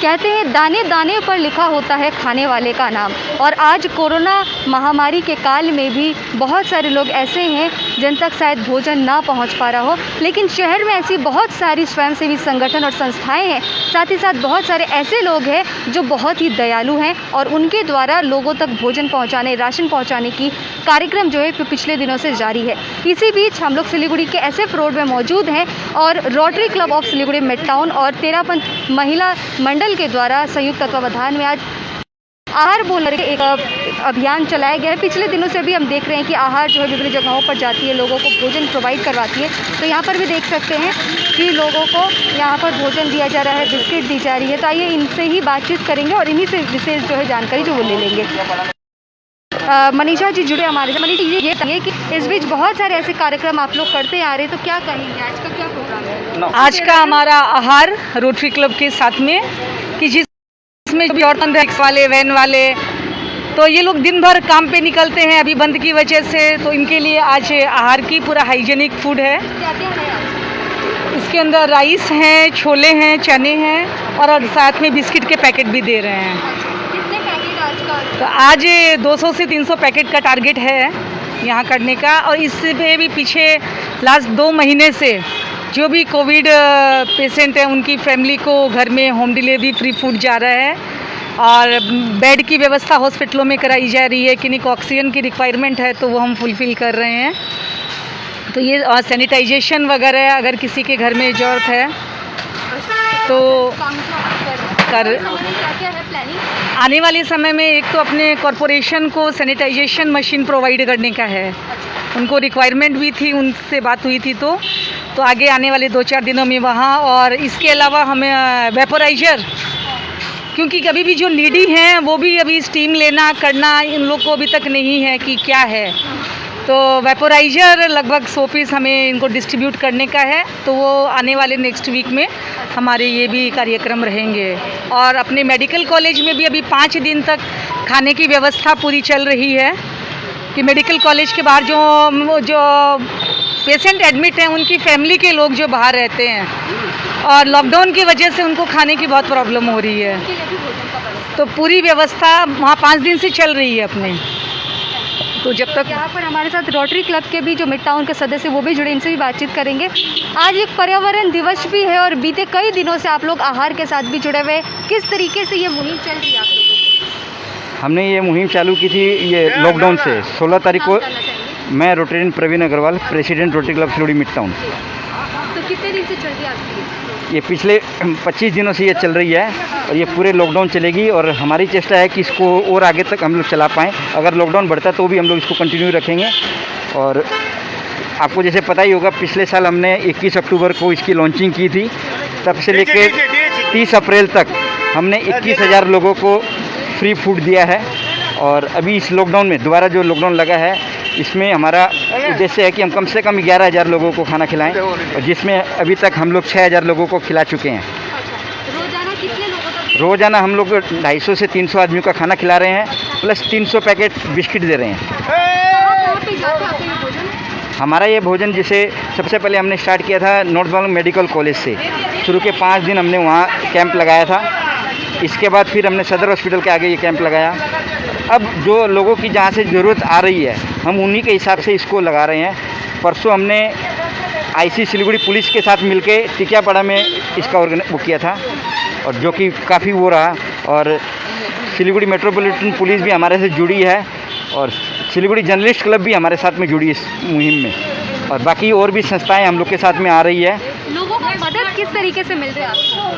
कहते हैं दाने दाने पर लिखा होता है खाने वाले का नाम। और आज कोरोना महामारी के काल में भी बहुत सारे लोग ऐसे हैं जिन तक शायद भोजन ना पहुंच पा रहा हो, लेकिन शहर में ऐसी बहुत सारी स्वयंसेवी संगठन और संस्थाएं हैं, साथ ही साथ बहुत सारे ऐसे लोग हैं जो बहुत ही दयालु हैं और उनके द्वारा लोगों तक भोजन पहुँचाने, राशन पहुँचाने की कार्यक्रम जो है पिछले दिनों से जारी है। इसी बीच हम लोग सिलीगुड़ी के SF रोड में मौजूद हैं और rotary club of Siliguri mid town और तेरापंथ महिला मंडल के द्वारा संयुक्त तत्वावधान में आज आहार बोलने एक अभियान चलाया गया है। पिछले दिनों से भी हम देख रहे हैं कि आहार जो है विभिन्न जगहों पर जाती है, लोगों को भोजन प्रोवाइड करवाती है। तो यहाँ पर भी देख सकते हैं कि लोगों को यहाँ पर भोजन दिया जा रहा है, बिस्किट दी जा रही है। तो आइए इनसे ही बातचीत करेंगे और इन्हीं से विशेष जो है जानकारी जो वो ले लेंगे। मनीषा जी जुड़े हमारे से। मनीषा जी, ये कहिए कि इस बीच बहुत सारे ऐसे कार्यक्रम आप लोग करते आ रहे हैं, तो क्या कहेंगे आज का क्या प्रोग्राम है? आज का हमारा आहार रोटरी क्लब के साथ में कि जिसमें भी औरतन वाले, वैन वाले, तो ये लोग दिन भर काम पे निकलते हैं अभी बंद की वजह से, तो इनके लिए आज आहार की पूरा हाइजेनिक फूड है। क्या क्या है आज? इसके अंदर राइस हैं, छोले हैं, चने हैं और साथ में बिस्किट के पैकेट भी दे रहे हैं। कितने पैकेट आज का? तो आज 200 से 300 पैकेट का टारगेट है यहाँ करने का। और इससे भी पीछे लास्ट 2 महीने से जो भी कोविड पेशेंट हैं उनकी फैमिली को घर में होम डिलीवरी फ्री फूड जा रहा है और बेड की व्यवस्था हॉस्पिटलों में कराई जा रही है। किन्हीं को ऑक्सीजन की रिक्वायरमेंट है तो वो हम फुलफ़िल कर रहे हैं। तो ये सैनिटाइजेशन वगैरह अगर किसी के घर में ज़रूरत है तो कर क्या है प्लानिंग? आने वाले समय में एक तो अपने कॉरपोरेशन को सैनिटाइजेशन मशीन प्रोवाइड करने का है, उनको रिक्वायरमेंट भी थी, उनसे बात हुई थी। तो आगे आने वाले 2-4 दिनों में वहाँ, और इसके अलावा हमें वेपोराइजर, क्योंकि कभी भी जो नीडी हैं वो भी अभी स्टीम लेना करना इन लोग को अभी तक नहीं है कि क्या है। तो वेपोराइजर लगभग 100 पीस हमें इनको डिस्ट्रीब्यूट करने का है। तो वो आने वाले नेक्स्ट वीक में हमारे ये भी कार्यक्रम रहेंगे। और अपने मेडिकल कॉलेज में भी अभी 5 दिन तक खाने की व्यवस्था पूरी चल रही है कि मेडिकल कॉलेज के बाहर जो पेशेंट एडमिट हैं उनकी फैमिली के लोग जो बाहर रहते हैं और लॉकडाउन की वजह से उनको खाने की बहुत प्रॉब्लम हो रही है, तो पूरी व्यवस्था वहाँ 5 दिन से चल रही है अपने। तो जब तक यहाँ पर हमारे साथ रोटरी क्लब के भी जो मिड टाउन के सदस्य वो भी जुड़े, इनसे भी बातचीत करेंगे। आज एक पर्यावरण दिवस भी है और बीते कई दिनों से आप लोग आहार के साथ भी जुड़े हुए, किस तरीके से ये मुहिम चल रही है आप लोगों की? हमने ये मुहिम चालू की थी ये लॉकडाउन से 16 तारीख को। मैं Rotarian Praveen Agarwal, president Rotary club Siliguri mid town. तो कितने दिन से चल रही है आपकी? ये पिछले 25 दिनों से ये चल रही है और ये पूरे लॉकडाउन चलेगी और हमारी चेष्टा है कि इसको और आगे तक हम लोग चला पाएँ। अगर लॉकडाउन बढ़ता तो भी हम लोग इसको कंटिन्यू रखेंगे। और आपको जैसे पता ही होगा, पिछले साल हमने 21 अक्टूबर को इसकी लॉन्चिंग की थी। तब से लेकर 30 अप्रैल तक हमने 21,000 लोगों को फ्री फूड दिया है। और अभी इस लॉकडाउन में दोबारा जो लॉकडाउन लगा है इसमें हमारा उद्देश्य है कि हम कम से कम 11,000 लोगों को खाना खिलाएं, और जिसमें अभी तक हम लोग 6,000 लोगों को खिला चुके हैं। रोजाना कितने लोगों का? रोज़ाना हम लोग 250 से 300 आदमियों का खाना खिला रहे हैं, प्लस 300 पैकेट बिस्किट दे रहे हैं। कहाँ पे जाता है आपका ये भोजन? हमारा ये भोजन जैसे सबसे पहले हमने स्टार्ट किया था नॉर्थ बंगाल मेडिकल कॉलेज से। शुरू के 5 दिन हमने वहाँ कैंप लगाया था। इसके बाद फिर हमने सदर हॉस्पिटल के आगे ये कैंप लगाया। अब जो लोगों की जहाँ से ज़रूरत आ रही है हम उन्हीं के हिसाब से इसको लगा रहे हैं। परसों हमने IC सिलीगुड़ी पुलिस के साथ मिलके टिकियापाड़ा में इसका वो किया था, और जो कि काफ़ी वो रहा। और सिलीगुड़ी मेट्रोपॉलिटन पुलिस भी हमारे से जुड़ी है और सिलीगुड़ी जर्नलिस्ट क्लब भी हमारे साथ में जुड़ी इस मुहिम में, और बाकी और भी संस्थाएं हम लोग के साथ में आ रही है। लोगों को मदद किस तरीके से मिल रही है आपको?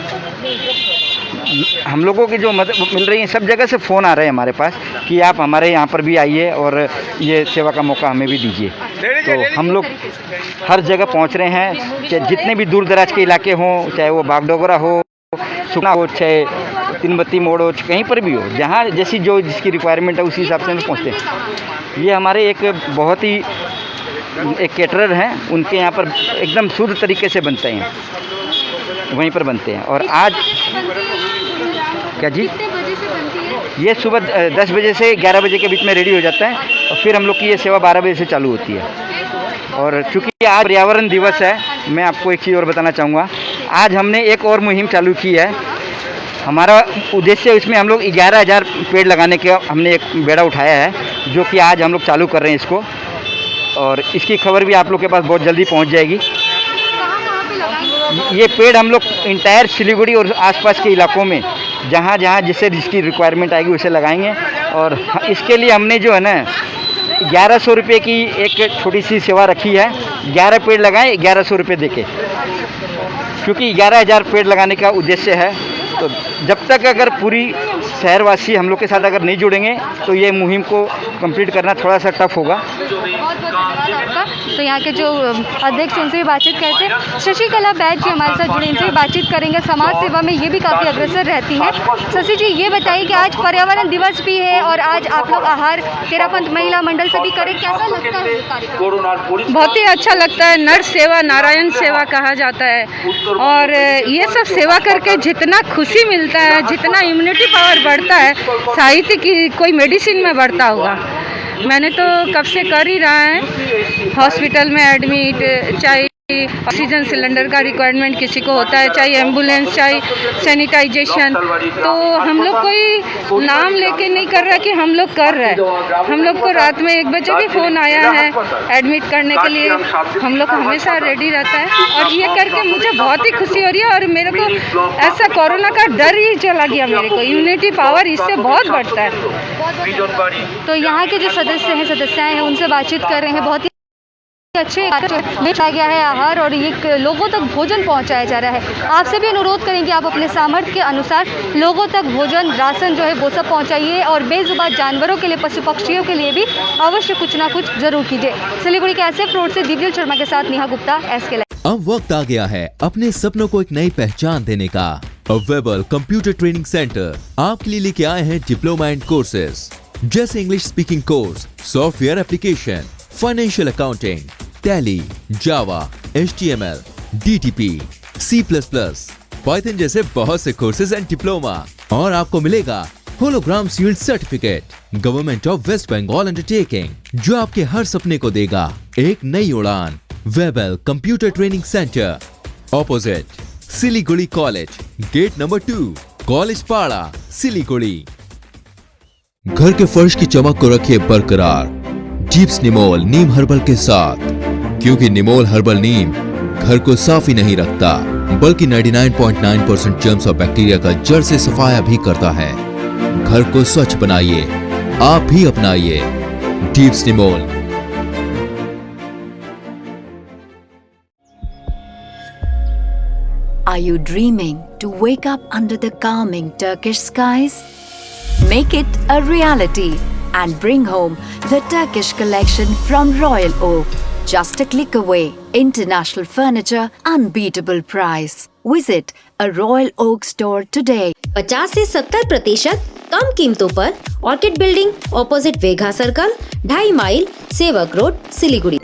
हम लोगों की जो मदद मिल रही है, सब जगह से फ़ोन आ रहे हैं हमारे पास कि आप हमारे यहाँ पर भी आइए और ये सेवा का मौका हमें भी दीजिए। तो हम लोग हर जगह पहुँच रहे हैं, चाहे जितने भी दूर दराज के इलाके हों, चाहे वो बागडोगरा हो, सुखना हो, चाहे तीनबत्ती मोड़ हो, कहीं पर भी हो, जहाँ जैसी जो जिसकी रिक्वायरमेंट है उसी हिसाब से हम पहुँचते हैं। ये हमारे एक बहुत ही एक कैटरर हैं, उनके यहाँ पर एकदम शुद्ध तरीके से बनते हैं, वहीं पर बनते हैं। और आज क्या जी, कितने बजे से बनती है? ये सुबह 10 बजे से 11 बजे के बीच में रेडी हो जाता है और फिर हम लोग की ये सेवा 12 बजे से चालू होती है। और चूँकि आज पर्यावरण दिवस है, मैं आपको एक चीज़ और बताना चाहूँगा। आज हमने एक और मुहिम चालू की है हमारा उद्देश्य इसमें हम लोग 11,000 पेड़ लगाने का हमने एक बेड़ा उठाया है, जो कि आज हम लोग चालू कर रहे हैं इसको, और इसकी खबर भी आप लोग के पास बहुत जल्दी पहुंच जाएगी। ये पेड़ हम लोग इंटायर सिलीगुड़ी और आसपास के इलाकों में जहाँ जहाँ जिससे जिसकी रिक्वायरमेंट आएगी उसे लगाएंगे। और इसके लिए हमने जो है ना 1100 रुपये की एक छोटी सी सेवा रखी है। 11 पेड़ लगाएं 1100 रुपये देके, क्योंकि 11,000 पेड़ लगाने का उद्देश्य है। तो जब तक अगर पूरी शहरवासी हम लोग के साथ अगर नहीं जुड़ेंगे तो ये मुहिम को कंप्लीट करना थोड़ा सा टफ होगा। बहुत धन्यवाद आपका। तो यहाँ के जो अध्यक्ष उनसे भी बातचीत करते हैं। शशिकला बैच जी हमारे साथ जुड़े, इनसे भी बातचीत करेंगे। समाज सेवा में ये भी काफ़ी अग्रसर रहती हैं। शशि जी, ये बताइए कि आज पर्यावरण दिवस भी है और आज आप लोग आहार तेरापंथ महिला मंडल से भी करें, कैसा लगता है ये कार्यक्रम? बहुत ही अच्छा लगता है। नर सेवा नारायण सेवा कहा जाता है, और ये सब सेवा करके जितना खुशी मिलता है, जितना इम्यूनिटी पावर बढ़ता है, साहित्य की कोई मेडिसिन में बढ़ता होगा। मैंने तो कब से कर ही रहा है। हॉस्पिटल में एडमिट, चाहे ऑक्सीजन सिलेंडर का रिक्वायरमेंट किसी को होता है, चाहे एम्बुलेंस, चाहे सैनिटाइजेशन, तो हम लोग कोई नाम लेके नहीं कर रहा कि हम लोग कर रहे हैं। हम लोग को रात में 1 बजे भी फ़ोन आया है एडमिट करने के लिए। हम लोग हमेशा रेडी रहता है, और ये करके मुझे बहुत ही खुशी हो रही है। और मेरे को ऐसा कोरोना का डर ही चला गया। मेरे को इम्यूनिटी पावर इससे बहुत बढ़ता है। तो यहाँ के जो सदस्य हैं, सदस्याएँ हैं, उनसे बातचीत कर रहे हैं। बहुत ही अच्छे बेचा गया है आहार, और ये लोगों तक भोजन पहुंचाया जा रहा है। आपसे भी अनुरोध करेंगे आप अपने सामर्थ्य के अनुसार लोगों तक भोजन, राशन जो है वो सब पहुंचाइए, और बेजुबान जानवरों के लिए, पशु पक्षियों के लिए भी अवश्य कुछ ना कुछ जरूर कीजिए। सिलीगुड़ी के एसएफ रोड से दिव्यल शर्मा के साथ नेहा गुप्ता, SK लाइव। अब वक्त आ गया है अपने सपनों को एक नई पहचान देने का। वेबल कंप्यूटर ट्रेनिंग सेंटर आपके लिए लेके आए हैं डिप्लोमा एंड कोर्सेज, जैसे English speaking course, software application, financial accounting, Tally, Java, HTML, DTP, C++, Python जैसे बहुत से कोर्सेज एंड डिप्लोमा। और आपको मिलेगा hologram sealed certificate government of West Bengal undertaking, जो आपके हर सपने को देगा एक नई उड़ान। Webel computer training centre, opposite Siliguri college, gate number 2, college Para, Siliguri. घर के फर्श की चमक को रखिए बरकरार जीप्स निमोल नीम हर्बल के साथ, क्योंकि निमोल हर्बल नीम घर को साफ ही नहीं रखता, बल्कि 99.9% जर्म्स और बैक्टीरिया का जड़ से सफाया भी करता है। घर को स्वच्छ बनाइए, आप भी अपनाइए jeeps Nimol. Are you dreaming to wake up under the calming Turkish skies? Make it a reality and bring home the Turkish collection from Royal Oak. Just a click away. International furniture, unbeatable price. Visit a Royal Oak store today. 50 से 70% कम कीमतों पर orchid building, opposite Vega circle, 2.5 mile, Sevoke road, Siliguri.